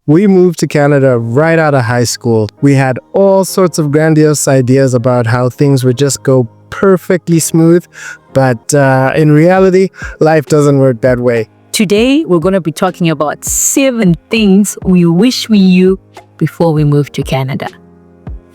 We moved to Canada right out of high school. We had all sorts of grandiose ideas about how things would just go perfectly smooth, but in reality, life doesn't work that way. Today, we're going to be talking about 7 things we wish we knew before we moved to Canada.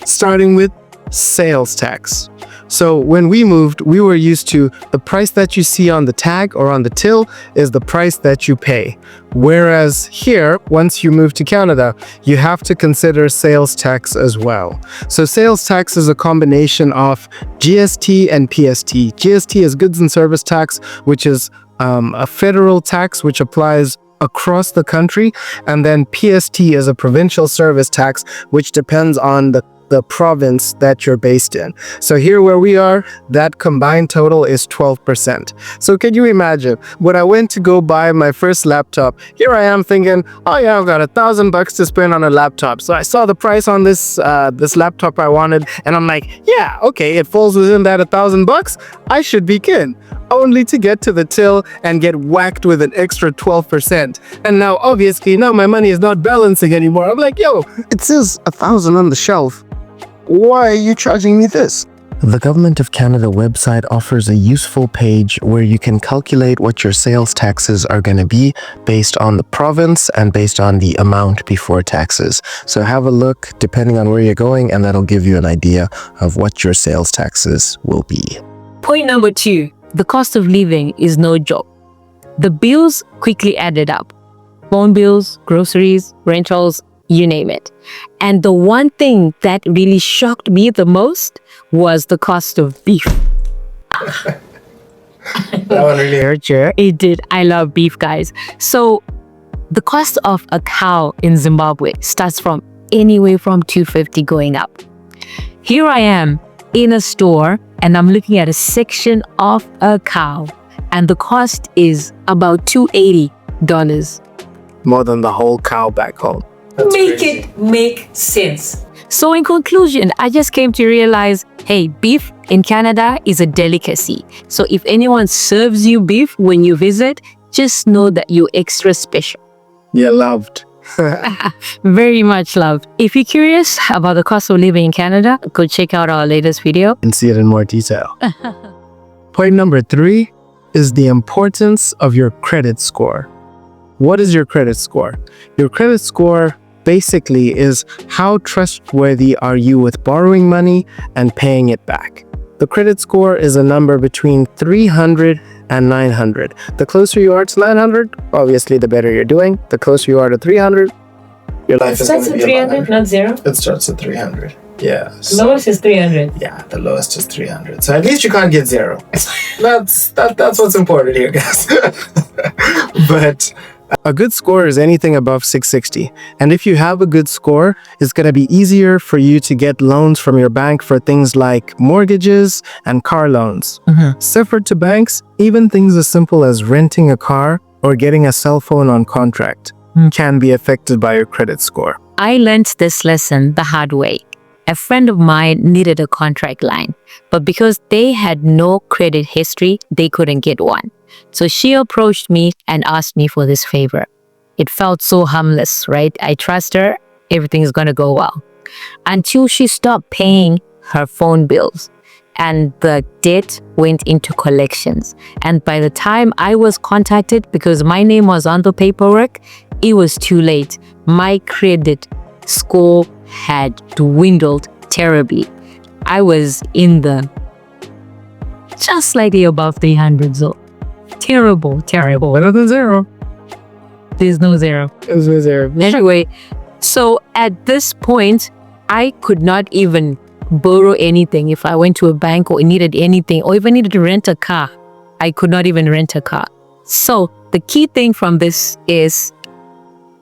Starting with sales tax. So when we moved, we were used to the price that you see on the tag or on the till is the price that you pay. Whereas here, once you move to Canada, you have to consider sales tax as well. So sales tax is a combination of GST and PST. GST is goods and service tax, which is a federal tax which applies across the country. And then PST is a provincial service tax, which depends on the province that you're based in. So here where we are, that combined total is 12%. So can you imagine, when I went to go buy my first laptop, here I am thinking, oh yeah, I've got $1,000 to spend on a laptop. So I saw the price on this laptop I wanted, and I'm like, yeah, okay, it falls within that $1,000. I should be good. Only to get to the till and get whacked with an extra 12%. And now, obviously, now my money is not balancing anymore. I'm like, yo, it says 1,000 on the shelf. Why are you charging me this? The Government of Canada website offers a useful page where you can calculate what your sales taxes are going to be based on the province and based on the amount before taxes. So have a look depending on where you're going, and that'll give you an idea of what your sales taxes will be. Point number 2, the cost of living is no joke. The bills quickly added up. Phone bills, groceries, rentals, you name it. And the one thing that really shocked me the most was the cost of beef. That one really hurt you. It did. I love beef, guys. So the cost of a cow in Zimbabwe starts from anywhere from $250 going up. Here I am in a store and I'm looking at a section of a cow and the cost is about $280. More than the whole cow back home. It make sense. So in conclusion, I just came to realize, hey, beef in Canada is a delicacy. So if anyone serves you beef when you visit, just know that you're extra special. You're loved. Very much loved. If you're curious about the cost of living in Canada, go check out our latest video and see it in more detail. Point number 3 is the importance of your credit score. What is your credit score? Your credit score basically is how trustworthy are you with borrowing money and paying it back. The credit score is a number between 300 and 900. The closer you are to 900, obviously the better you're doing. The closer you are to 300, your life is going to be 300, not 0? It starts at 300. Yeah. Lowest is 300. Yeah, the lowest is 300. So at least you can't get 0. That's what's important here, guys. But a good score is anything above 660. And if you have a good score, it's going to be easier for you to get loans from your bank for things like mortgages and car loans. Separate to banks, even things as simple as renting a car or getting a cell phone on contract can be affected by your credit score. I learned this lesson the hard way. A friend of mine needed a contract line, but because they had no credit history, they couldn't get one. So she approached me and asked me for this favor. It felt so harmless, right? I trust her, everything's gonna go well. Until she stopped paying her phone bills and the debt went into collections. And by the time I was contacted, because my name was on the paperwork, it was too late. My credit score had dwindled terribly. I was in the just slightly above 300 zone. Terrible. Better than 0. There's no 0. There's no 0. Anyway, so at this point, I could not even borrow anything. If I went to a bank or needed anything or even needed to rent a car, I could not even rent a car. So the key thing from this is,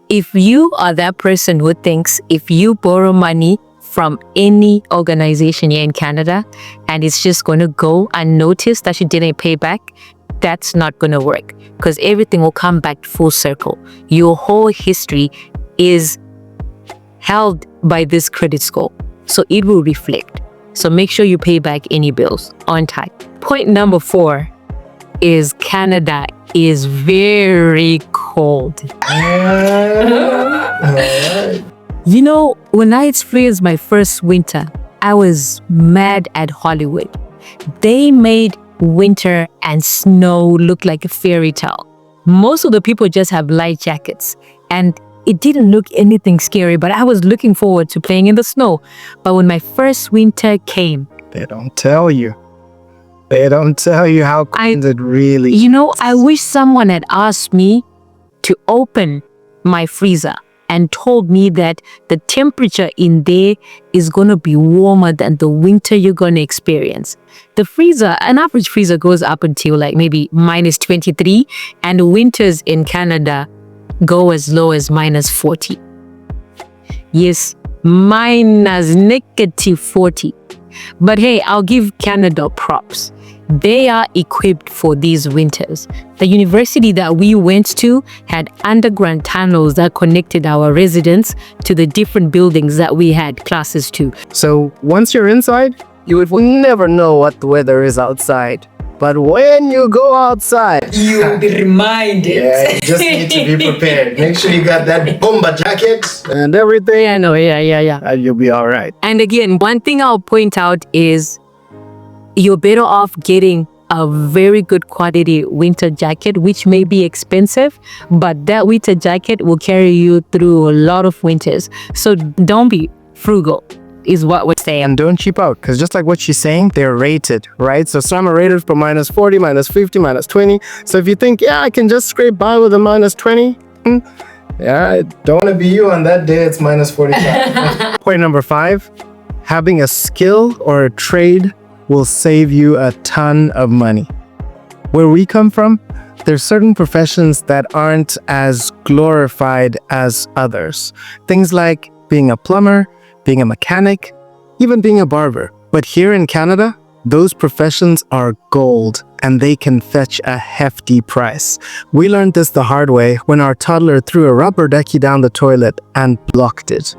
if you are that person who thinks if you borrow money from any organization here in Canada and it's just going to go unnoticed that you didn't pay back, that's not going to work, because everything will come back full circle. Your whole history is held by this credit score, so it will reflect. So make sure you pay back any bills on time. Point number 4 is Canada is very cold. You know, when I experienced my first winter, I was mad at Hollywood. They made winter and snow look like a fairy tale. Most of the people just have light jackets, and it didn't look anything scary, but I was looking forward to playing in the snow. But when my first winter came, They don't tell you. They don't tell you how cold it really you know, I wish someone had asked me to open my freezer and told me that the temperature in there is going to be warmer than the winter you're going to experience. The freezer, an average freezer goes up until like maybe minus 23, and winters in Canada go as low as minus 40. Yes, minus negative 40. But hey, I'll give Canada props. They are equipped for these winters. The university that we went to had underground tunnels that connected our residents to the different buildings that we had classes to. So once you're inside, you would never know what the weather is outside. But when you go outside, You'll be reminded. yeah, you just need to be prepared. Make sure you got that bomber jacket and everything. Yeah, no, yeah. And you'll be all right. And again, one thing I'll point out is you're better off getting a very good quality winter jacket, which may be expensive, but that winter jacket will carry you through a lot of winters. So don't be frugal, is what we're saying. And don't cheap out, because just like what she's saying, they're rated, right? So some are rated for minus 40, minus 50, minus 20. So if you think, yeah, I can just scrape by with a minus 20, yeah, I don't want to be you on that day, it's minus 45. Point number 5, having a skill or a trade will save you a ton of money. Where we come from, there's certain professions that aren't as glorified as others. Things like being a plumber, being a mechanic, even being a barber. But here in Canada, those professions are gold and they can fetch a hefty price. We learned this the hard way when our toddler threw a rubber ducky down the toilet and blocked it.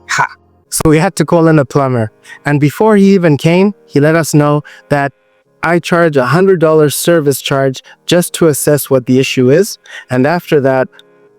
Ha! So we had to call in a plumber. And before he even came, he let us know that I charge $100 service charge just to assess what the issue is. And after that,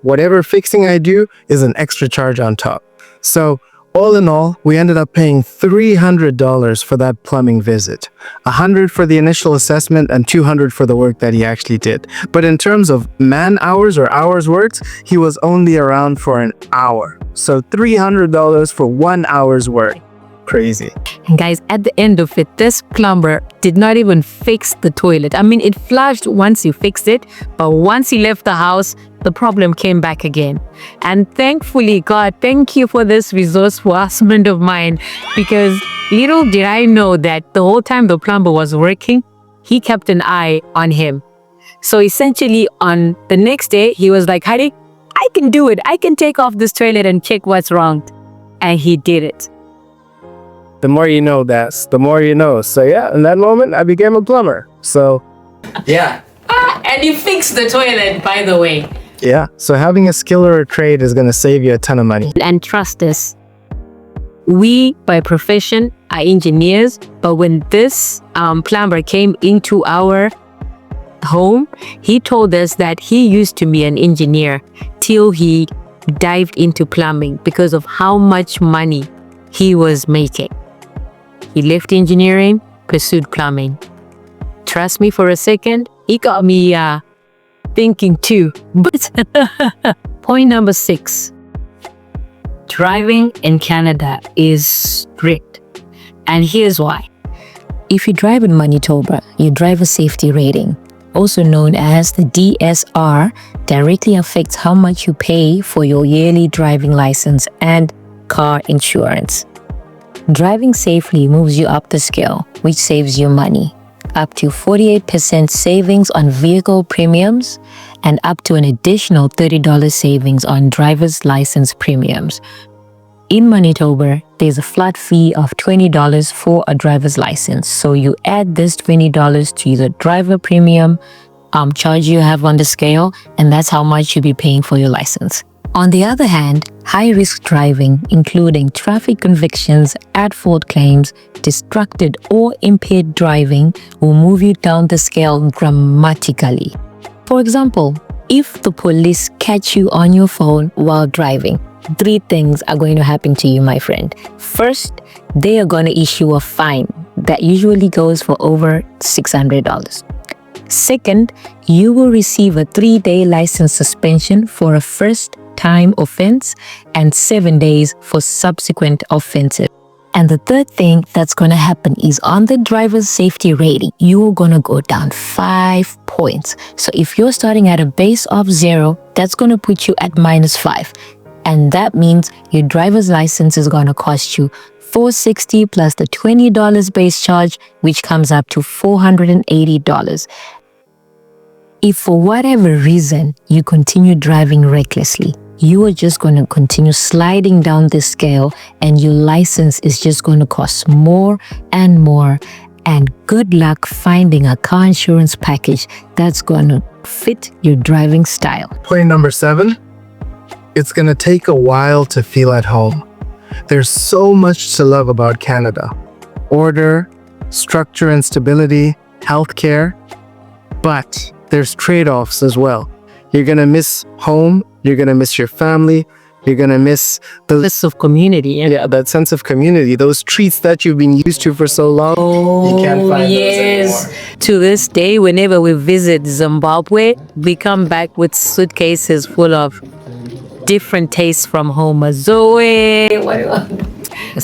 whatever fixing I do is an extra charge on top. So all in all, we ended up paying $300 for that plumbing visit. $100 for the initial assessment and $200 for the work that he actually did. But in terms of man hours or hours worked, he was only around for an hour. So $300 for 1 hour's work. Crazy. And guys, at the end of it, this plumber did not even fix the toilet. I mean, it flushed once you fixed it, but once he left the house, the problem came back again. And thankfully, God, thank you for this resourceful husband of mine, because little did I know that the whole time the plumber was working, he kept an eye on him. So essentially, on the next day, he was like, Heidi, I can do it. I can take off this toilet and check what's wrong. And he did it. The more you know, that's the more you know. So yeah, in that moment, I became a plumber. So yeah. And you fixed the toilet, by the way. Yeah. So having a skill or a trade is going to save you a ton of money. And trust us, we by profession are engineers, but when this plumber came into our home, he told us that he used to be an engineer till he dived into plumbing because of how much money he was making. He left engineering, pursued plumbing. Trust me for a second, he got me thinking too. But point number 6. Driving in Canada is strict. And here's why. If you drive in Manitoba, your driver safety rating, also known as the DSR, directly affects how much you pay for your yearly driving license and car insurance. Driving safely moves you up the scale, which saves you money. Up to 48% savings on vehicle premiums and up to an additional $30 savings on driver's license premiums. In Manitoba, there's a flat fee of $20 for a driver's license. So you add this $20 to the driver premium charge you have on the scale, and that's how much you'll be paying for your license. On the other hand, high-risk driving, including traffic convictions, at-fault claims, distracted or impaired driving, will move you down the scale dramatically. For example, If the police catch you on your phone while driving, three things are going to happen to you, my friend. First, they are going to issue a fine that usually goes for over $600. Second, you will receive a 3-day license suspension for a first-time offense and 7 days for subsequent offenses. And the third thing that's going to happen is on the driver's safety rating, you're going to go down 5 points. So if you're starting at a base of 0, that's going to put you at -5. And that means your driver's license is going to cost you $460 plus the $20 base charge, which comes up to $480. If for whatever reason you continue driving recklessly, you are just going to continue sliding down the scale and your license is just going to cost more and more. And good luck finding a car insurance package that's going to fit your driving style. Point number 7, it's going to take a while to feel at home. There's so much to love about Canada. Order, structure and stability, healthcare, but there's trade-offs as well. You're going to miss home, you're going to miss your family, you're going to miss the Sense of community. yeah, that sense of community, those treats that you've been used to for so long. You can't find those anymore. To this day, whenever we visit Zimbabwe, we come back with suitcases full of different tastes from home. Zoe,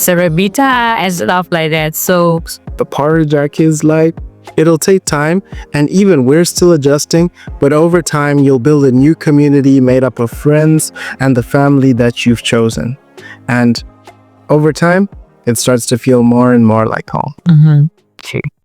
Cerebita, and stuff like that. So The porridge our kids like, it'll take time, and even we're still adjusting, but over time you'll build a new community made up of friends and the family that you've chosen. And over time, it starts to feel more and more like home. True.